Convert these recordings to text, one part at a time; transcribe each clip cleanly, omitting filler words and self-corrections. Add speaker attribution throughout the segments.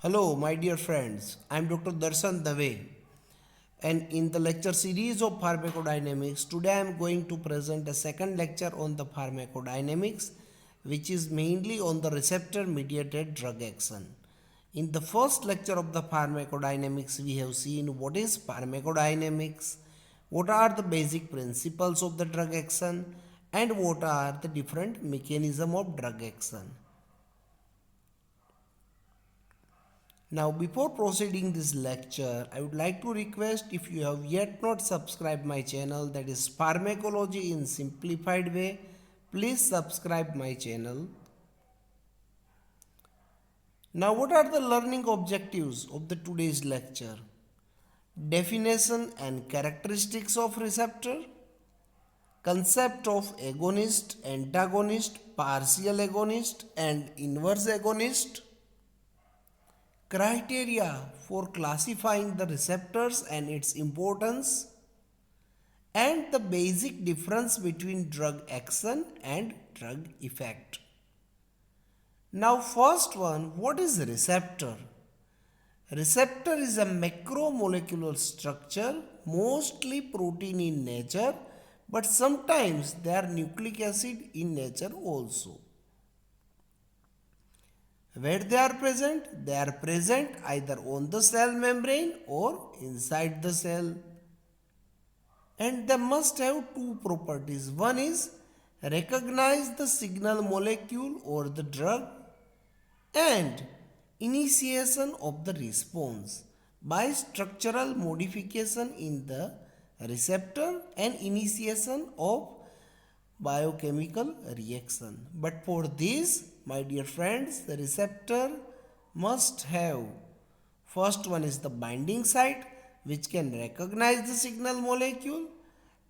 Speaker 1: Hello, my dear friends. I am Dr. Darshan Dave, and in the lecture series of pharmacodynamics, today I am going to present a second lecture on the pharmacodynamics, which is mainly on the receptor mediated drug action. In the first lecture of the pharmacodynamics, we have seen what is pharmacodynamics, what are the basic principles of the drug action, and what are the different mechanism of drug action. Now, before proceeding this lecture, I would like to request if you have yet not subscribed my channel, that is Pharmacology in Simplified Way, please subscribe my channel. Now, what are the learning objectives of the today's lecture? Definition and characteristics of receptor, concept of agonist, antagonist, partial agonist and inverse agonist, criteria for classifying the receptors and its importance, and the basic difference between drug action and drug effect. Now, first one, what is receptor? Receptor is a macromolecular structure, mostly protein in nature, but sometimes they are nucleic acid in nature also. Where they are present? They are present either on the cell membrane or inside the cell. And they must have two properties. One is recognize the signal molecule or the drug and initiation of the response by structural modification in the receptor and initiation of biochemical reaction. But for this, my dear friends, the receptor must have first one is the binding site which can recognize the signal molecule,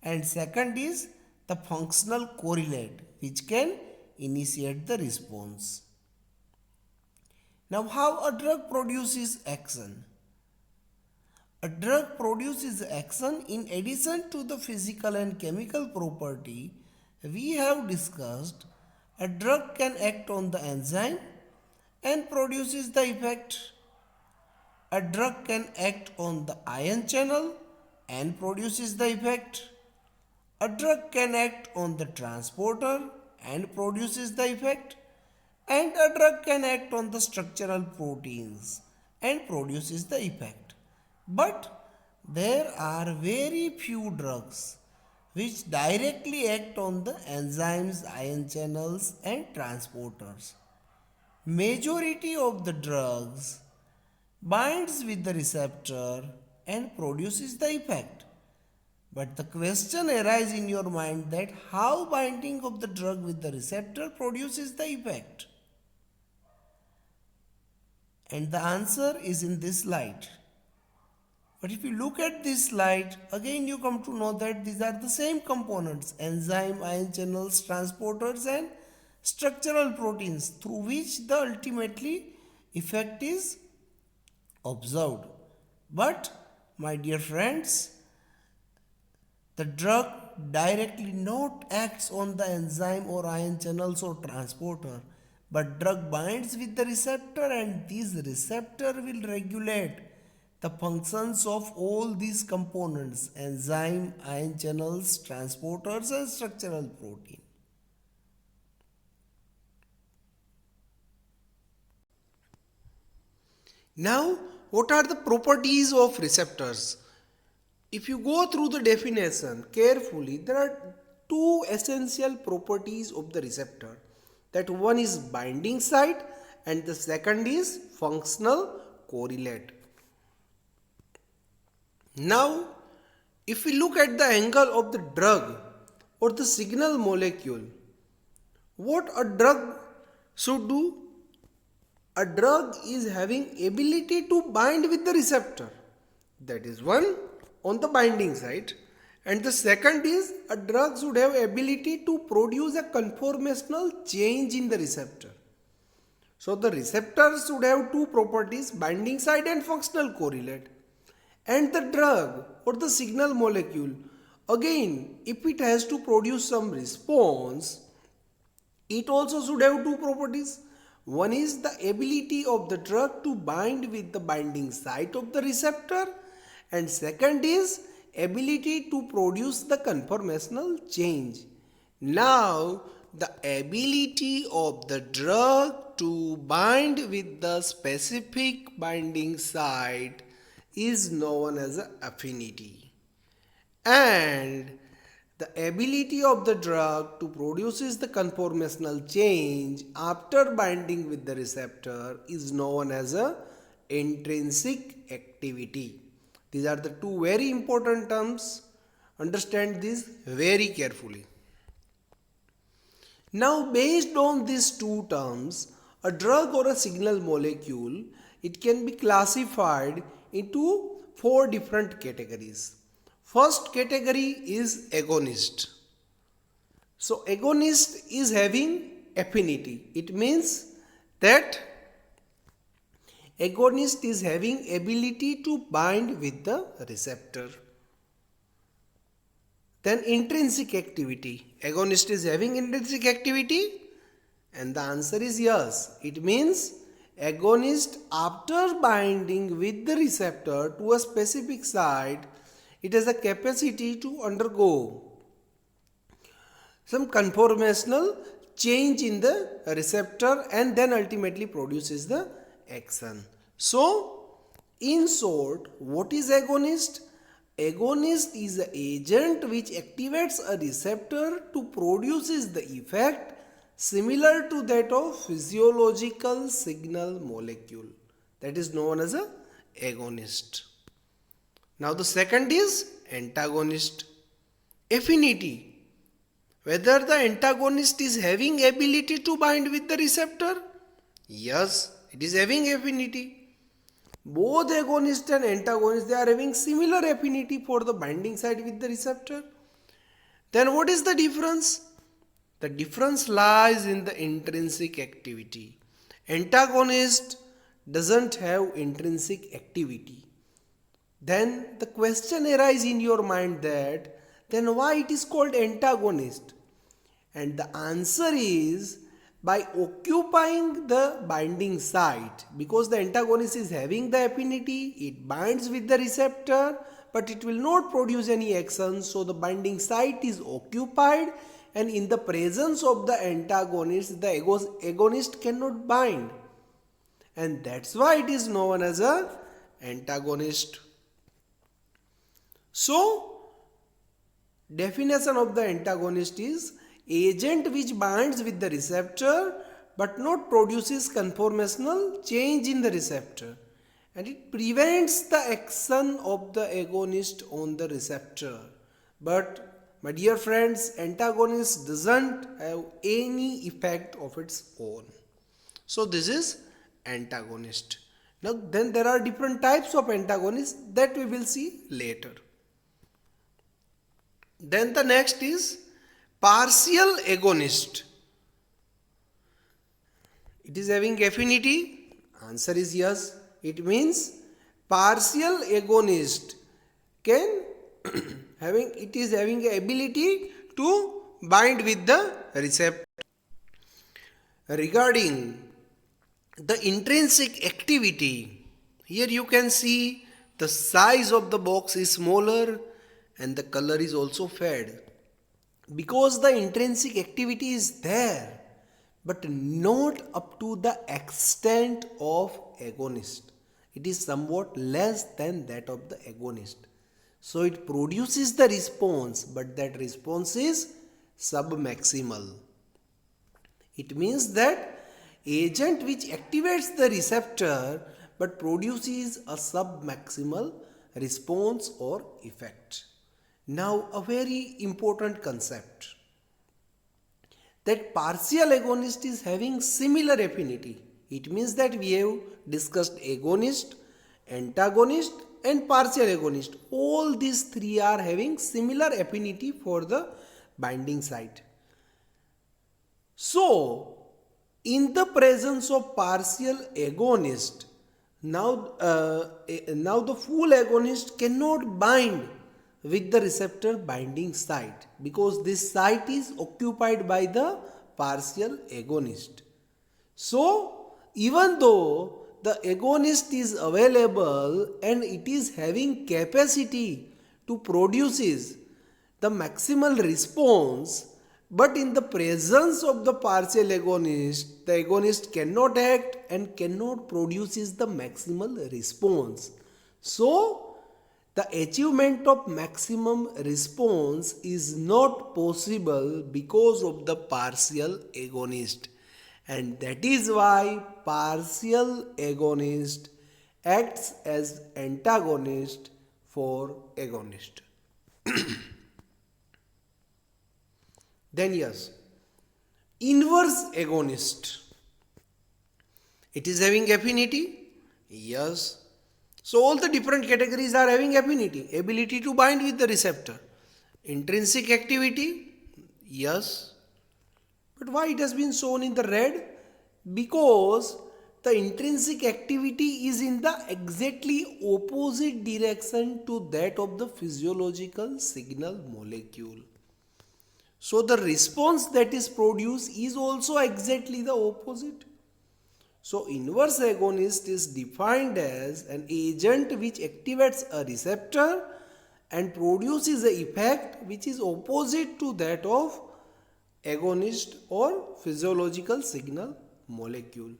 Speaker 1: and second is the functional correlate which can initiate the response. Now, how a drug produces action? A drug produces action in addition to the physical and chemical property we have discussed. A drug can act on the enzyme and produces the effect. A drug can act on the ion channel and produces the effect. A drug can act on the transporter and produces the effect. And a drug can act on the structural proteins and produces the effect. But there are very few drugs which directly act on the enzymes, ion channels and transporters. Majority of the drugs binds with the receptor and produces the effect. But the question arises in your mind that how binding of the drug with the receptor produces the effect? And the answer is in this slide. But if you look at this slide, again you come to know that these are the same components: enzyme, ion channels, transporters and structural proteins through which the ultimately effect is observed. But my dear friends, the drug directly not acts on the enzyme or ion channels or transporter, but drug binds with the receptor, and this receptor will regulate the functions of all these components: enzyme, ion channels, transporters and structural protein. Now, what are the properties of receptors? If you go through the definition carefully, there are two essential properties of the receptor. That one is binding site and the second is functional correlate. Now, if we look at the angle of the drug or the signal molecule, what a drug should do? A drug is having ability to bind with the receptor. That is one on the binding site. And the second is a drug should have ability to produce a conformational change in the receptor. So the receptor should have two properties: binding site and functional correlate. And the drug or the signal molecule, again, if it has to produce some response, it also should have two properties. One is the ability of the drug to bind with the binding site of the receptor, and second is ability to produce the conformational change. Now, the ability of the drug to bind with the specific binding site is known as affinity, and the ability of the drug to produce the conformational change after binding with the receptor is known as a intrinsic activity. These are the two very important terms. Understand this very carefully. Now, based on these two terms, a drug or a signal molecule, it can be classified into four different categories. First category is agonist. So agonist is having affinity. It means that agonist is having ability to bind with the receptor. Then intrinsic activity. Agonist is having intrinsic activity, and the answer is yes. It means agonist, after binding with the receptor to a specific site, it has a capacity to undergo some conformational change in the receptor and then ultimately produces the action. So, in short, what is agonist? Agonist is an agent which activates a receptor to produces the effect similar to that of physiological signal molecule. That is known as a agonist. Now the second is antagonist. Affinity. Whether the antagonist is having ability to bind with the receptor? Yes, it is having affinity. Both agonist and antagonist, they are having similar affinity for the binding site with the receptor. Then what is the difference? The difference lies in the intrinsic activity. Antagonist doesn't have intrinsic activity. Then the question arises in your mind that then why it is called antagonist? And the answer is by occupying the binding site, because the antagonist is having the affinity, it binds with the receptor, but it will not produce any action, so the binding site is occupied, and in the presence of the antagonist, the agonist cannot bind, and that's why it is known as a antagonist. So, definition of the antagonist is agent which binds with the receptor but not produces conformational change in the receptor, and it prevents the action of the agonist on the receptor. But my dear friends, antagonist doesn't have any effect of its own. So this is antagonist. Now then there are different types of antagonists that we will see later. Then the next is partial agonist. It is having affinity. Answer is yes. It means partial agonist can it is having ability to bind with the receptor. Regarding the intrinsic activity, here you can see the size of the box is smaller and the color is also fade, because the intrinsic activity is there but not up to the extent of agonist. It is somewhat less than that of the agonist. So it produces the response, but that response is submaximal. It means that agent which activates the receptor but produces a submaximal response or effect. Now a very important concept, that partial agonist is having similar affinity. It means that we have discussed agonist, antagonist and partial agonist. All these three are having similar affinity for the binding site. So, in the presence of partial agonist, now the full agonist cannot bind with the receptor binding site, because this site is occupied by the partial agonist. So even though the agonist is available and it is having capacity to produces the maximal response, but in the presence of the partial agonist, the agonist cannot act and cannot produces the maximal response. So the achievement of maximum response is not possible because of the partial agonist, and that is why partial agonist acts as antagonist for agonist. Then yes, inverse agonist. It is having affinity? Yes. So all the different categories are having affinity, ability to bind with the receptor. Intrinsic activity? Yes. But why it has been shown in the red? Because the intrinsic activity is in the exactly opposite direction to that of the physiological signal molecule. So the response that is produced is also exactly the opposite. So inverse agonist is defined as an agent which activates a receptor and produces an effect which is opposite to that of agonist or physiological signal molecule.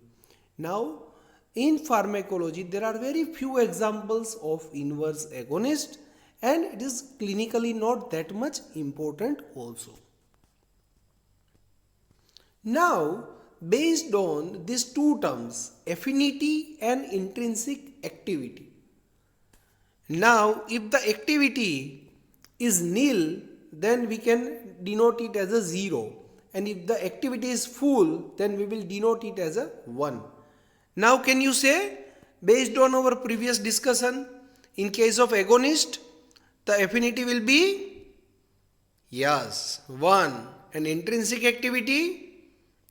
Speaker 1: Now in pharmacology there are very few examples of inverse agonist, and it is clinically not that much important also. Now, based on these two terms, affinity and intrinsic activity. Now, if the activity is nil, then we can denote it as a 0. And if the activity is full, then we will denote it as a 1. Now, can you say, based on our previous discussion, in case of agonist, the affinity will be? Yes, 1. And intrinsic activity?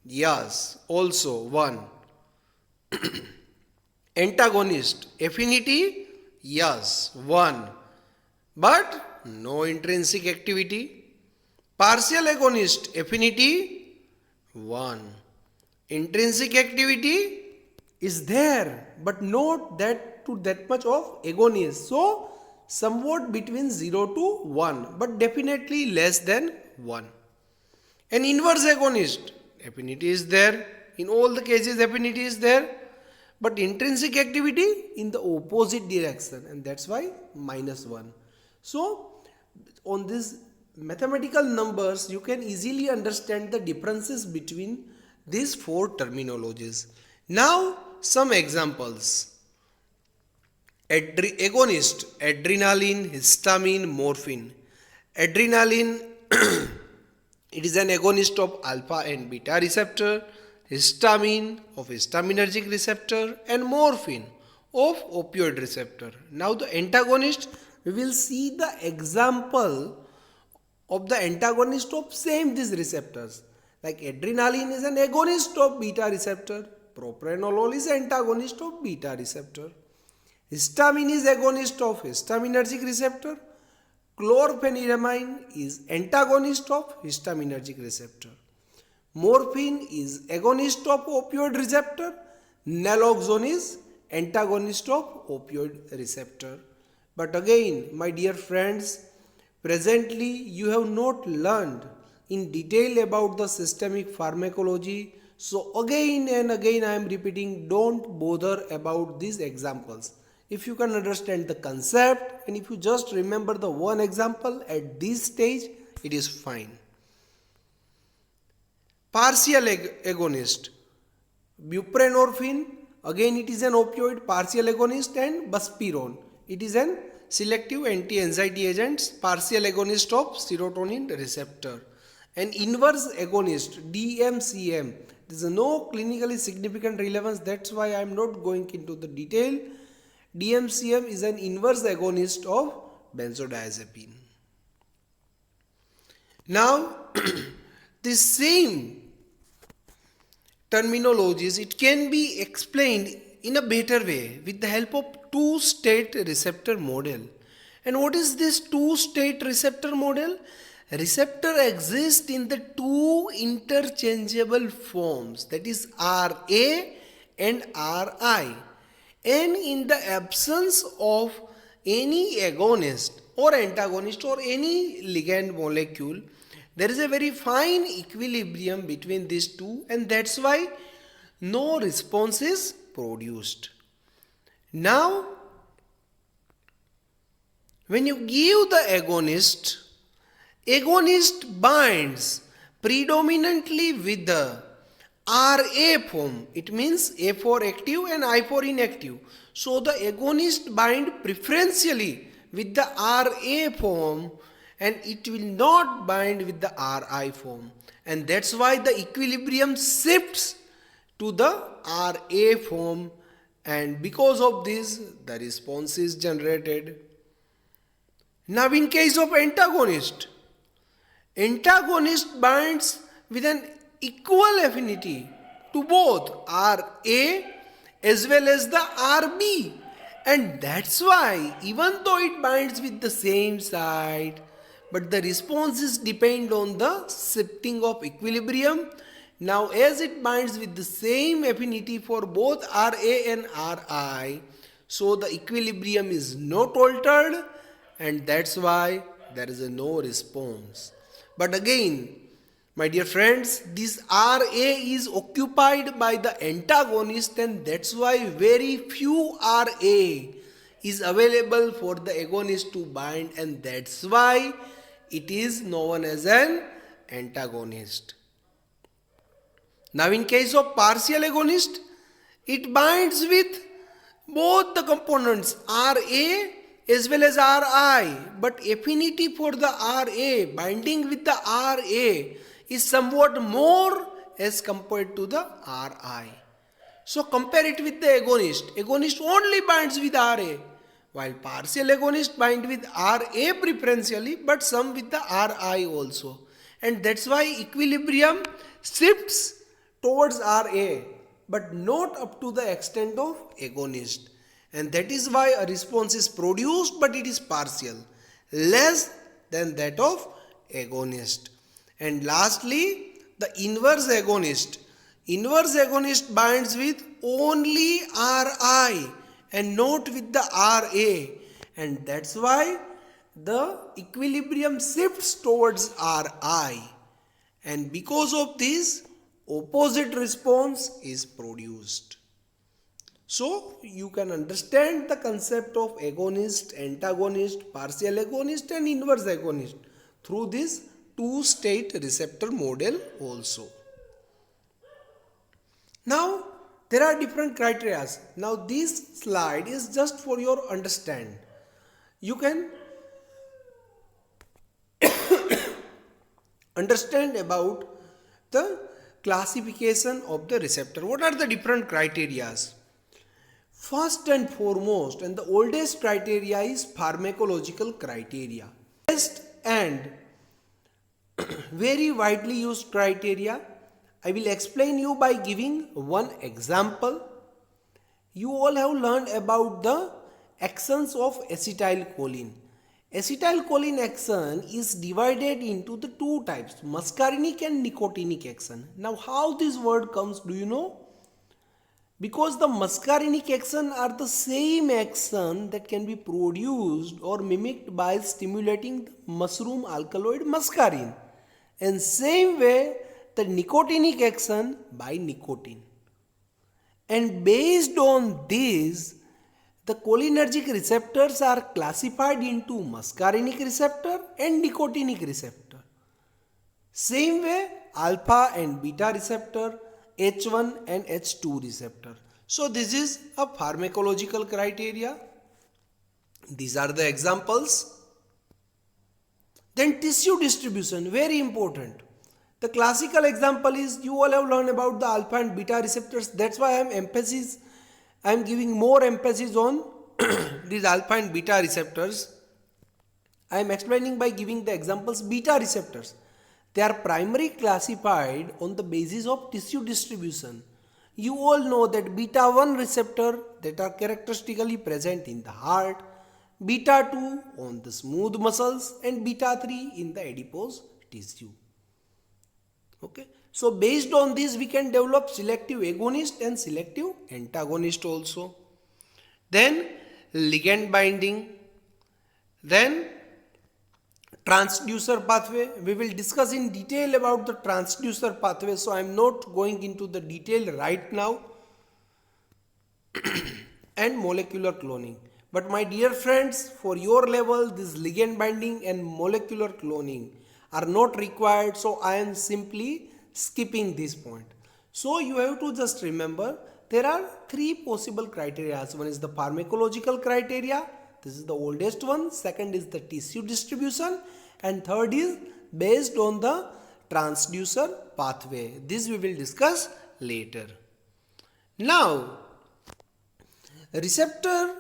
Speaker 1: Yes, also 1. Antagonist, affinity? Yes, 1. But no intrinsic activity. Partial agonist, affinity? 1. Intrinsic activity is there, but not that to that much of agonist. So, somewhat between 0 to 1, but definitely less than 1. An inverse agonist, affinity is there. In all the cases, affinity is there. But intrinsic activity in the opposite direction, and that's why -1. So, on these mathematical numbers, you can easily understand the differences between these four terminologies. Now, some examples. Agonist, adrenaline, histamine, morphine. Adrenaline it is an agonist of alpha and beta receptor, histamine of histaminergic receptor, and morphine of opioid receptor. Now the antagonist, we will see the example of the antagonist of same these receptors. Like adrenaline is an agonist of beta receptor, propranolol is antagonist of beta receptor, histamine is agonist of histaminergic receptor, chlorpheniramine is antagonist of histaminergic receptor. Morphine is agonist of opioid receptor. Naloxone is antagonist of opioid receptor. But again, my dear friends, presently you have not learned in detail about the systemic pharmacology. So again and again I am repeating, don't bother about these examples. If you can understand the concept and if you just remember the one example at this stage, it is fine. Partial agonist. Buprenorphine, again it is an opioid partial agonist, and buspirone. It is an selective anti-anxiety agent, partial agonist of serotonin receptor. An inverse agonist, DMCM. There is no clinically significant relevance, that's why I am not going into the detail. DMCM is an inverse agonist of benzodiazepine. Now, the same terminologies, it can be explained in a better way with the help of two-state receptor model. And what is this two-state receptor model? Receptor exists in the two interchangeable forms, that is Ra and Ri. And in the absence of any agonist or antagonist or any ligand molecule, there is a very fine equilibrium between these two, and that's why no response is produced. Now, when you give the agonist binds predominantly with the Ra form. It means A for active and I for inactive. So the agonist bind preferentially with the Ra form and it will not bind with the Ri form. And that's why the equilibrium shifts to the Ra form, and because of this the response is generated. Now in case of antagonist binds with an equal affinity to both Ra as well as the Rb, and that's why even though it binds with the same site, but the responses depend on the shifting of equilibrium. Now as it binds with the same affinity for both Ra and Ri, so the equilibrium is not altered, and that's why there is no response. But again, my dear friends, this Ra is occupied by the antagonist, and that's why very few Ra is available for the agonist to bind, and that's why it is known as an antagonist. Now in case of partial agonist, it binds with both the components Ra as well as Ri, but affinity for the Ra binding with the Ra is somewhat more as compared to the Ri. So compare it with the agonist. Agonist only binds with Ra, while partial agonist bind with Ra preferentially, but some with the Ri also. And that's why equilibrium shifts towards Ra, but not up to the extent of agonist. And that is why a response is produced, but it is partial, less than that of agonist. And lastly, the inverse agonist. Inverse agonist binds with only Ri and not with the Ra, and that's why the equilibrium shifts towards Ri, and because of this opposite response is produced. So you can understand the concept of agonist, antagonist, partial agonist and inverse agonist through this two-state receptor model also. Now there are different criteria. Now this slide is just for your understand. You can understand about the classification of the receptor. What are the different criteria? First and foremost, and the oldest criteria is pharmacological criteria. Best and very widely used criteria, I will explain you by giving one example. You all have learned about the actions of acetylcholine. Acetylcholine action is divided into the two types, muscarinic and nicotinic action. Now how this word comes, do you know? Because the muscarinic action are the same action that can be produced or mimicked by stimulating the mushroom alkaloid muscarine, and same way the nicotinic action by nicotine. And based on this, the cholinergic receptors are classified into muscarinic receptor and nicotinic receptor. Same way alpha and beta receptor, H1 and H2 receptor. So this is a pharmacological criteria. These are the examples. Then tissue distribution, very important. The classical example is, you all have learned about the alpha and beta receptors. That's why I am giving more emphasis on these alpha and beta receptors. I am explaining by giving the examples. Beta receptors, they are primarily classified on the basis of tissue distribution. You all know that beta 1 receptor that are characteristically present in the heart, beta 2 on the smooth muscles, and beta 3 in the adipose tissue. Okay, so based on this we can develop selective agonist and selective antagonist also. Then ligand binding, then transducer pathway. We will discuss in detail about the transducer pathway, so I am not going into the detail right now. And molecular cloning. But my dear friends, for your level, this ligand binding and molecular cloning are not required, so I am simply skipping this point. So you have to just remember there are three possible criteria. One is the pharmacological criteria, this is the oldest one. Second is the tissue distribution, and third is based on the transducer pathway. This we will discuss later. Now, receptor,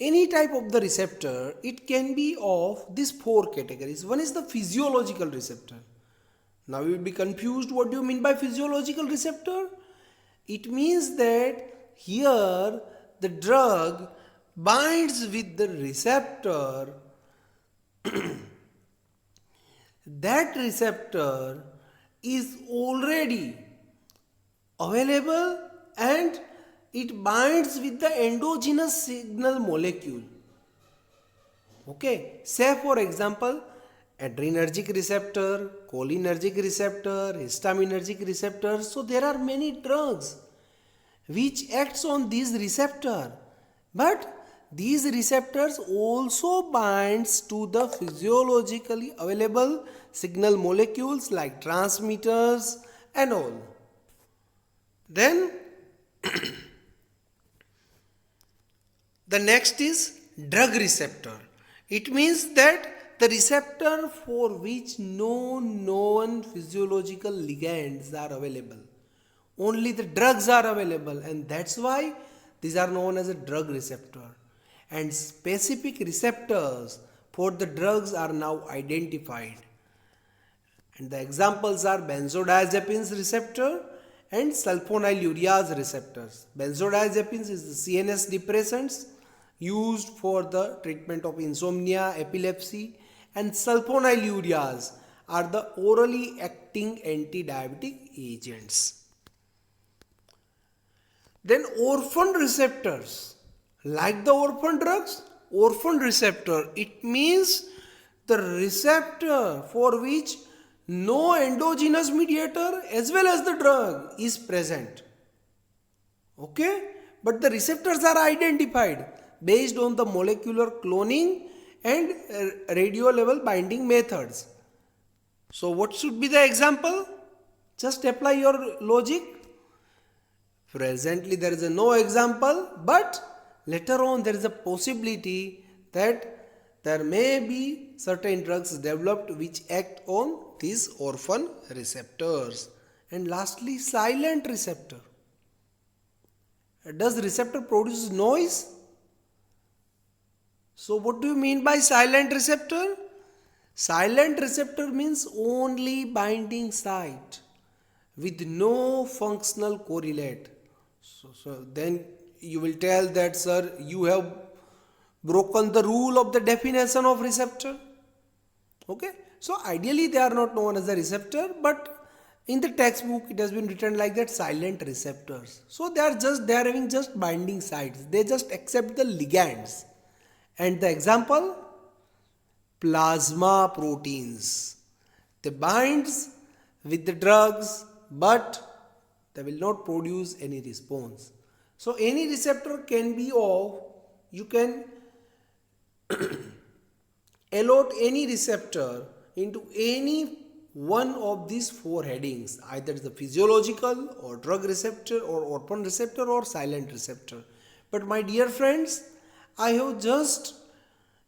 Speaker 1: any type of the receptor, it can be of these four categories. One is the physiological receptor. Now you will be confused, what do you mean by physiological receptor? It means that here the drug binds with the receptor. That receptor is already available and it binds with the endogenous signal molecule. Okay, say for example, adrenergic receptor, cholinergic receptor, histaminergic receptor. So there are many drugs which acts on these receptor, but these receptors also binds to the physiologically available signal molecules like transmitters and all. Then the next is drug receptor. It means that the receptor for which no known physiological ligands are available. Only the drugs are available, and that's why these are known as a drug receptor. And specific receptors for the drugs are now identified. And the examples are benzodiazepines receptor and sulfonylureas receptors. Benzodiazepines is the CNS depressants used for the treatment of insomnia, epilepsy, and sulfonylureas are the orally acting anti-diabetic agents. Then orphan receptors, like the orphan drugs, orphan receptor, it means the receptor for which no endogenous mediator as well as the drug is present. Okay, but the receptors are identified based on the molecular cloning and radio level binding methods. So what should be the example? Just apply your logic. Presently there is no example, but later on there is a possibility that there may be certain drugs developed which act on these orphan receptors. And lastly, silent receptor. Does receptor produce noise? So what do you mean by silent receptor? Silent receptor means only binding site with no functional correlate. So then you will tell that, sir, you have broken the rule of the definition of receptor. Okay, so ideally they are not known as a receptor, but in the textbook it has been written like that, silent receptors. So they are having just binding sites. They just accept the ligands. And the example, plasma proteins. They binds with the drugs, but they will not produce any response. So any receptor can be of, you can allot any receptor into any one of these four headings, either the physiological or drug receptor or orphan receptor or silent receptor. But my dear friends, I have just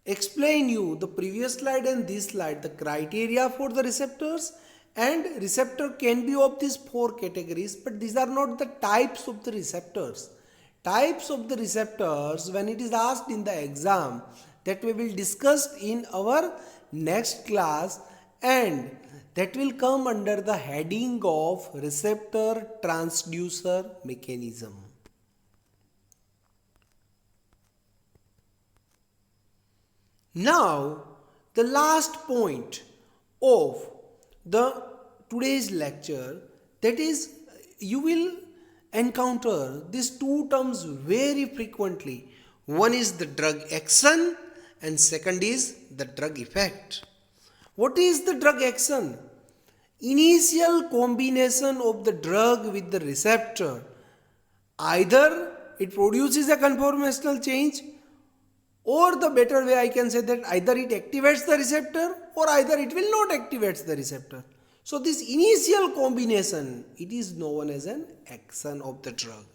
Speaker 1: explained you the previous slide and this slide, the criteria for the receptors, and receptor can be of these four categories, but these are not the types of the receptors. Types of the receptors, when it is asked in the exam, that we will discuss in our next class, and that will come under the heading of receptor transducer mechanism. Now, the last point of the today's lecture, that is, you will encounter these two terms very frequently. One is the drug action and second is the drug effect. What is the drug action? Initial combination of the drug with the receptor. Either it produces a conformational change, or the better way I can say that either it activates the receptor or either it will not activate the receptor. So this initial combination, it is known as an action of the drug.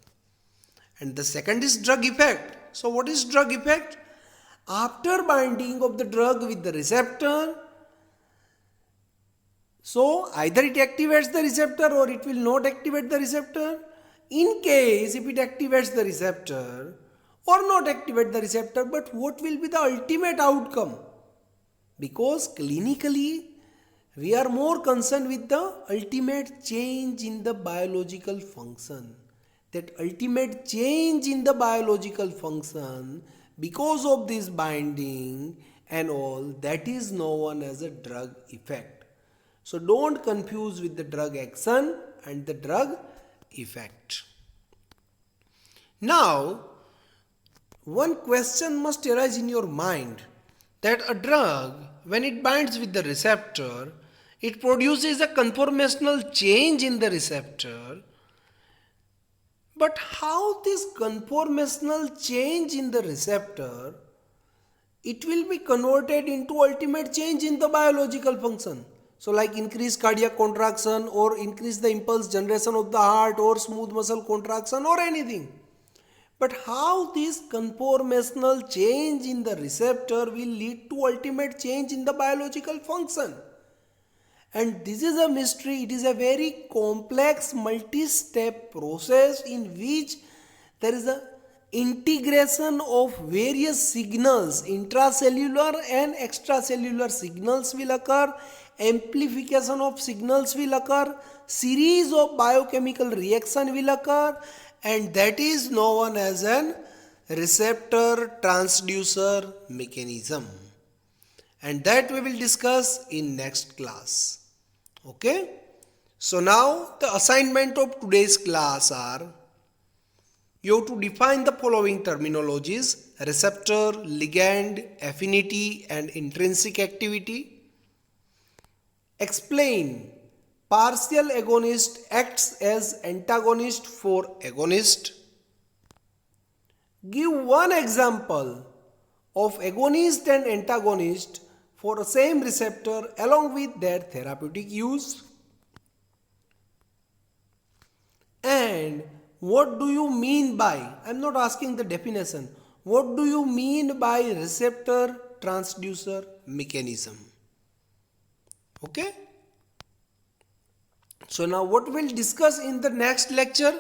Speaker 1: And the second is drug effect. So what is drug effect? After binding of the drug with the receptor, so either it activates the receptor or it will not activate the receptor. In case if it activates the receptor or not activate the receptor, but what will be the ultimate outcome? Because clinically we are more concerned with the ultimate change in the biological function. That ultimate change in the biological function because of this binding and all, that is known as a drug effect. So don't confuse with the drug action and the drug effect. Now, one question must arise in your mind, that a drug, when it binds with the receptor, it produces a conformational change in the receptor. But how this conformational change in the receptor, it will be converted into ultimate change in the biological function? So like increased cardiac contraction or increase the impulse generation of the heart or smooth muscle contraction or anything. But how this conformational change in the receptor will lead to ultimate change in the biological function? And this is a mystery. It is a very complex multi-step process in which there is a integration of various signals, intracellular and extracellular signals will occur, amplification of signals will occur, series of biochemical reaction will occur, and that is known as an receptor transducer mechanism. And that we will discuss in next class. Okay? So now the assignment of today's class are, you have to define the following terminologies: receptor, ligand, affinity and intrinsic activity. Explain partial agonist acts as antagonist for agonist. Give one example of agonist and antagonist for a same receptor along with their therapeutic use. And what do you mean by, I am not asking the definition, what do you mean by receptor transducer mechanism? Okay? So now what we will discuss in the next lecture?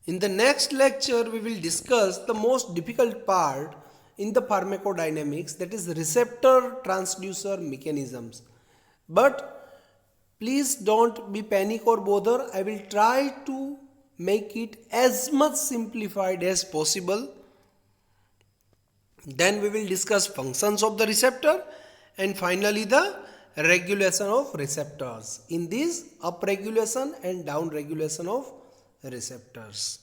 Speaker 1: In the next lecture we will discuss the most difficult part in the pharmacodynamics, that is receptor transducer mechanisms. But please don't be panic or bother. I will try to make it as much simplified as possible. Then we will discuss functions of the receptor and finally the regulation of receptors. In this, upregulation and downregulation of receptors.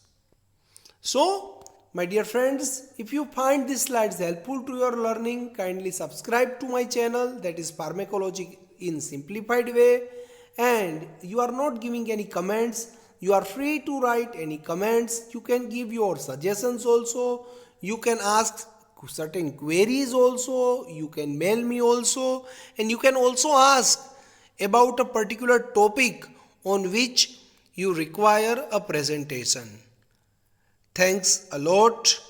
Speaker 1: So, my dear friends, if you find these slides helpful to your learning, kindly subscribe to my channel, that is Pharmacology in Simplified Way. And you are not giving any comments, you are free to write any comments. You can give your suggestions also. You can ask certain queries also. You can mail me also. And you can also ask about a particular topic on which you require a presentation. Thanks a lot.